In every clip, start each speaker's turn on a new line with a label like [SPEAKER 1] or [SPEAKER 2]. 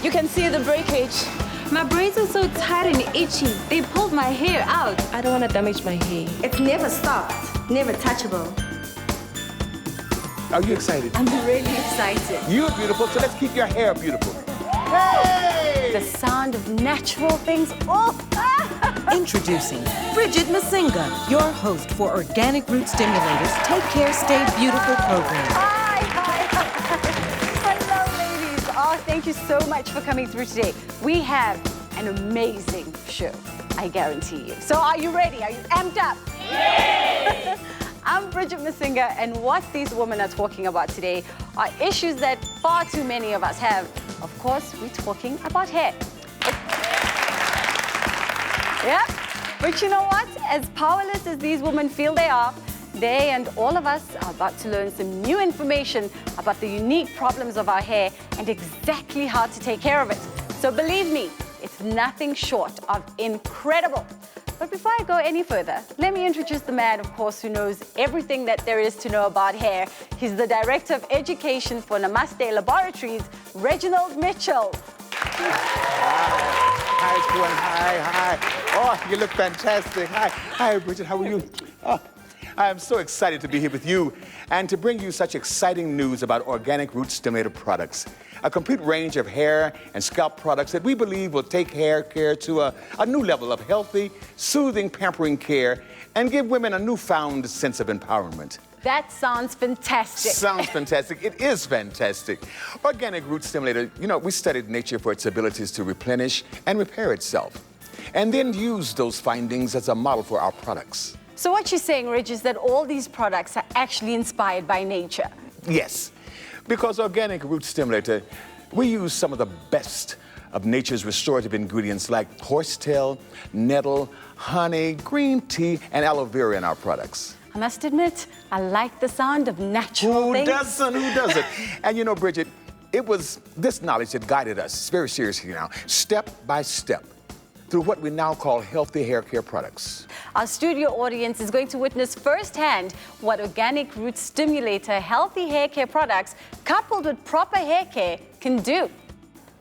[SPEAKER 1] You can see the breakage.
[SPEAKER 2] My braids are so tight and itchy. They pulled my hair out. I don't want to damage my hair.
[SPEAKER 3] It's never soft, never touchable.
[SPEAKER 4] Are you excited?
[SPEAKER 2] I'm really excited.
[SPEAKER 4] You're beautiful, so let's keep your hair beautiful. Hey!
[SPEAKER 1] The sound of natural things. Oh!
[SPEAKER 5] Introducing Bridget Masinga, your host for Organic Root Stimulators Take Care, Stay Beautiful program.
[SPEAKER 1] Hi. Hello, ladies. Oh, thank you so much for coming through today. We have an amazing show, I guarantee you. So are you ready? Are you amped up? Yay! I'm Bridget Masinga, and what these women are talking about today are issues that far too many of us have. Of course, we're talking about hair. Yep, but you know what? As powerless as these women feel they are, they and all of us are about to learn some new information about the unique problems of our hair and exactly how to take care of it. So believe me, it's nothing short of incredible. But before I go any further, let me introduce the man, of course, who knows everything that there is to know about hair. He's the Director of Education for Namaste Laboratories, Reginald Mitchell.
[SPEAKER 4] Hi, everyone. Hi. Oh, you look fantastic. Hi, Bridget. How are you? Oh, I am so excited to be here with you and to bring you such exciting news about Organic Root Stimulator products. A complete range of hair and scalp products that we believe will take hair care to a new level of healthy, soothing, pampering care and give women a newfound sense of empowerment.
[SPEAKER 1] That sounds fantastic.
[SPEAKER 4] Sounds fantastic. It is fantastic. Organic Root Stimulator, you know, we studied nature for its abilities to replenish and repair itself, and then use those findings as a model for our products.
[SPEAKER 1] So what you're saying, Rich, is that all these products are actually inspired by nature?
[SPEAKER 4] Yes, because Organic Root Stimulator, we use some of the best of nature's restorative ingredients like horsetail, nettle, honey, green tea, and aloe vera in our products.
[SPEAKER 1] I must admit, I like the sound of natural things.
[SPEAKER 4] Who doesn't? Who doesn't? And you know, Bridget, it was this knowledge that guided us very seriously now, step by step, through what we now call healthy hair care products.
[SPEAKER 1] Our studio audience is going to witness firsthand what Organic Root Stimulator healthy hair care products, coupled with proper hair care, can do.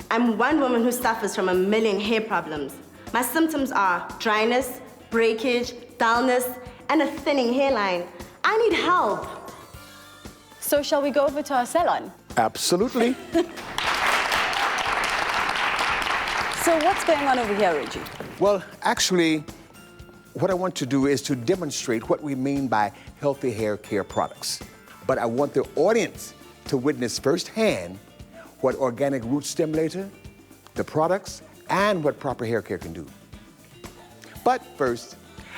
[SPEAKER 3] I'm one woman who suffers from a million hair problems. My symptoms are dryness, breakage, dullness, and a thinning hairline. I need help.
[SPEAKER 1] So shall we go over to our salon?
[SPEAKER 4] Absolutely.
[SPEAKER 1] So what's going on over here, Reggie?
[SPEAKER 4] Well, actually, what I want to do is to demonstrate what we mean by healthy hair care products. But I want the audience to witness firsthand what Organic Root Stimulator, the products, and what proper hair care can do. But first,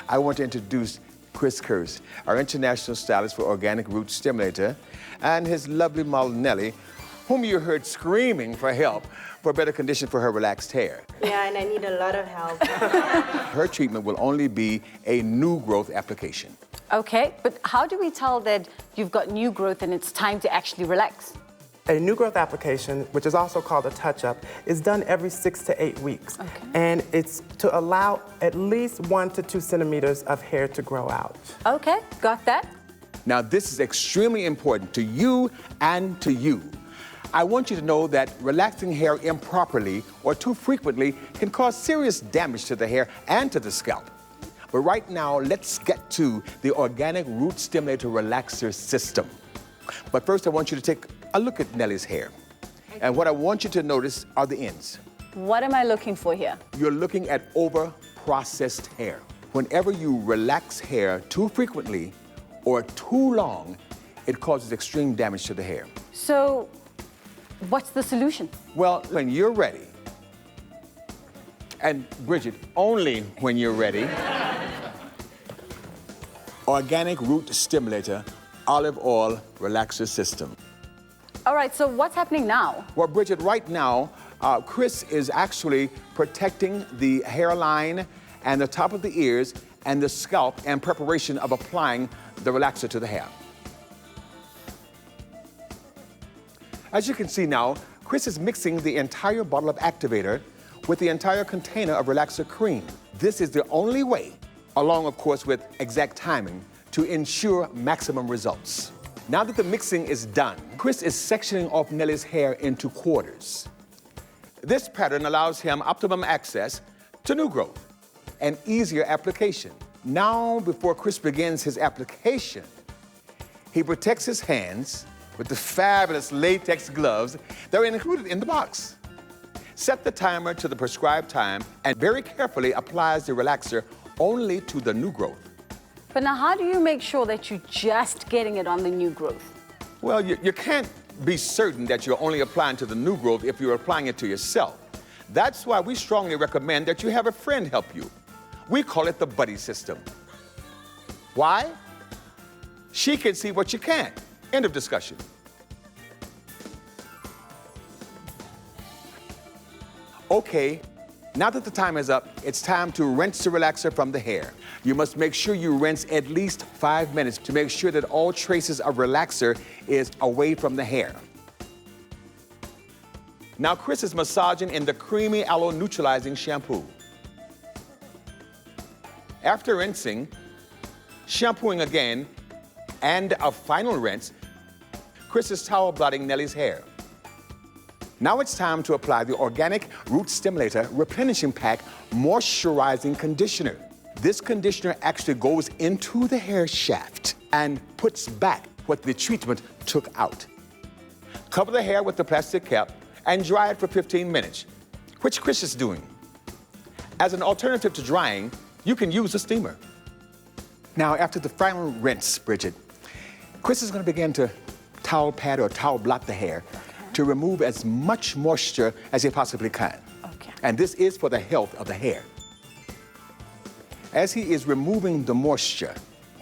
[SPEAKER 4] I want to introduce Chris Kurz, our international stylist for Organic Root Stimulator, and his lovely model, Nellie, whom you heard screaming for help for better condition for her relaxed hair.
[SPEAKER 3] Yeah, and I need a lot of help.
[SPEAKER 4] Her treatment will only be a new growth application.
[SPEAKER 1] Okay, but how do we tell that you've got new growth and it's time to actually relax?
[SPEAKER 6] A new growth application, which is also called a touch-up, is done every 6 to 8 weeks.
[SPEAKER 1] Okay.
[SPEAKER 6] And it's to allow at least 1 to 2 centimeters of hair to grow out.
[SPEAKER 1] Okay, got that.
[SPEAKER 4] Now, this is extremely important to you and to you. I want you to know that relaxing hair improperly or too frequently can cause serious damage to the hair and to the scalp. But right now, let's get to the Organic Root Stimulator Relaxer System. But first, I want you to take a look at Nellie's hair. And what I want you to notice are the ends.
[SPEAKER 1] What am I looking for here?
[SPEAKER 4] You're looking at over-processed hair. Whenever you relax hair too frequently or too long, it causes extreme damage to the hair.
[SPEAKER 1] So, what's the solution?
[SPEAKER 4] Well, when you're ready, and Bridget, only when you're ready, Organic Root Stimulator Olive Oil Relaxer System.
[SPEAKER 1] All right, so what's happening now?
[SPEAKER 4] Well, Bridget, right now, Chris is actually protecting the hairline and the top of the ears and the scalp in preparation of applying the relaxer to the hair. As you can see now, Chris is mixing the entire bottle of activator with the entire container of relaxer cream. This is the only way, along of course with exact timing, to ensure maximum results. Now that the mixing is done, Chris is sectioning off Nellie's hair into quarters. This pattern allows him optimum access to new growth and easier application. Now, before Chris begins his application, he protects his hands with the fabulous latex gloves that are included in the box. Set the timer to the prescribed time and very carefully applies the relaxer only to the new growth.
[SPEAKER 1] But now, how do you make sure that you're just getting it on the new growth?
[SPEAKER 4] Well, you can't be certain that you're only applying to the new growth if you're applying it to yourself. That's why we strongly recommend that you have a friend help you. We call it the buddy system. Why? She can see what you can't. End of discussion. Okay, now that the time is up, it's time to rinse the relaxer from the hair. You must make sure you rinse at least 5 minutes to make sure that all traces of relaxer is away from the hair. Now Chris is massaging in the creamy aloe neutralizing shampoo. After rinsing, shampooing again, and a final rinse, Chris is towel blotting Nellie's hair. Now it's time to apply the Organic Root Stimulator Replenishing Pack Moisturizing Conditioner. This conditioner actually goes into the hair shaft and puts back what the treatment took out. Cover the hair with the plastic cap and dry it for 15 minutes, which Chris is doing. As an alternative to drying, you can use a steamer. Now, after the final rinse, Bridget, Chris is going to begin to towel pad or towel blot the hair to remove as much moisture as he possibly can.
[SPEAKER 1] Okay.
[SPEAKER 4] And this is for the health of the hair. As he is removing the moisture,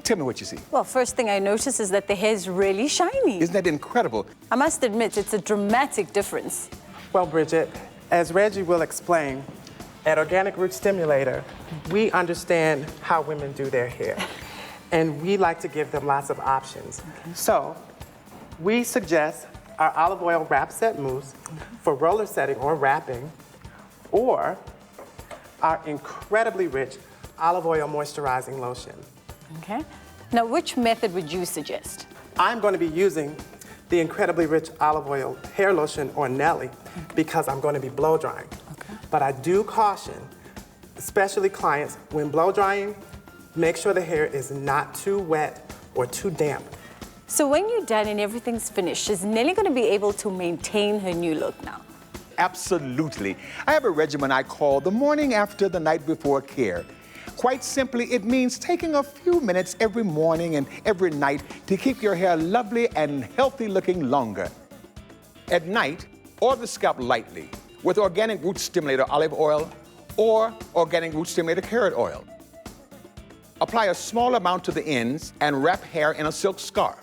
[SPEAKER 4] tell me what you see.
[SPEAKER 1] Well, first thing I notice is that the hair is really shiny.
[SPEAKER 4] Isn't that incredible?
[SPEAKER 1] I must admit, it's a dramatic difference.
[SPEAKER 6] Well, Bridget, as Reggie will explain, at Organic Root Stimulator, we understand how women do their hair. And we like to give them lots of options. So we suggest our olive oil wrap set mousse for roller setting or wrapping, or our incredibly rich olive oil moisturizing lotion.
[SPEAKER 1] Okay. Now, which method would you suggest?
[SPEAKER 6] I'm going to be using the incredibly rich olive oil hair lotion, or Nellie, because I'm going to be blow drying.
[SPEAKER 1] Okay.
[SPEAKER 6] But I do caution, especially clients, when blow drying, make sure the hair is not too wet or too damp.
[SPEAKER 1] So when you're done and everything's finished, is Nellie going to be able to maintain her new look now?
[SPEAKER 4] Absolutely. I have a regimen I call the morning after the night before care. Quite simply, it means taking a few minutes every morning and every night to keep your hair lovely and healthy looking longer. At night, oil the scalp lightly with Organic Root Stimulator olive oil or Organic Root Stimulator carrot oil. Apply a small amount to the ends and wrap hair in a silk scarf.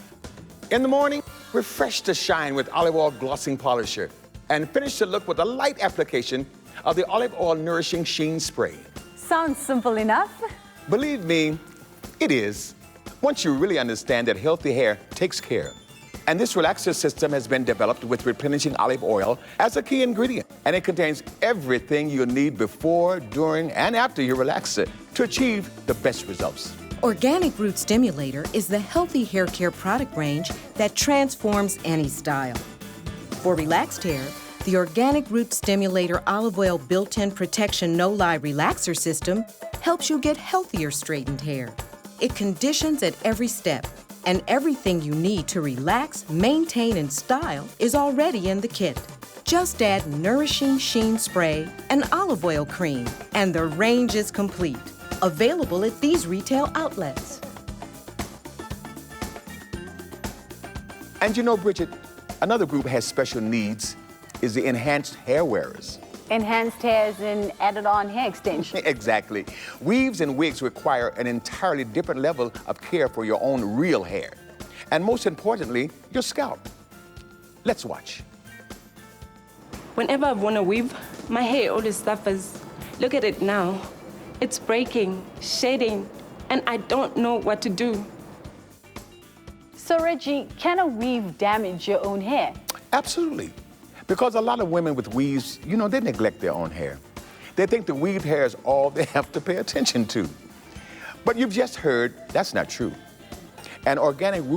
[SPEAKER 4] In the morning, refresh the shine with olive oil glossing polisher and finish the look with a light application of the olive oil nourishing sheen spray.
[SPEAKER 1] Sounds simple enough.
[SPEAKER 4] Believe me, it is. Once you really understand that healthy hair takes care. And this relaxer system has been developed with replenishing olive oil as a key ingredient. And it contains everything you'll need before, during, and after your relaxer to achieve the best results.
[SPEAKER 5] Organic Root Stimulator is the healthy hair care product range that transforms any style. For relaxed hair, the Organic Root Stimulator Olive Oil Built-In Protection No-Lie Relaxer System helps you get healthier straightened hair. It conditions at every step, and everything you need to relax, maintain, and style is already in the kit. Just add nourishing sheen spray and olive oil cream, and the range is complete. Available at these retail outlets.
[SPEAKER 4] And you know, Bridget, another group that has special needs is the enhanced hair wearers.
[SPEAKER 1] Enhanced hairs and added on hair extension.
[SPEAKER 4] Exactly. Weaves and wigs require an entirely different level of care for your own real hair. And most importantly, your scalp. Let's watch.
[SPEAKER 2] Whenever I want to weave, my hair always suffers. Look at it now. It's breaking, shedding, and I don't know what to do.
[SPEAKER 1] So, Reggie, can a weave damage your own hair?
[SPEAKER 4] Absolutely. Because a lot of women with weaves, you know, they neglect their own hair. They think the weaved hair is all they have to pay attention to. But you've just heard that's not true. And Organic Root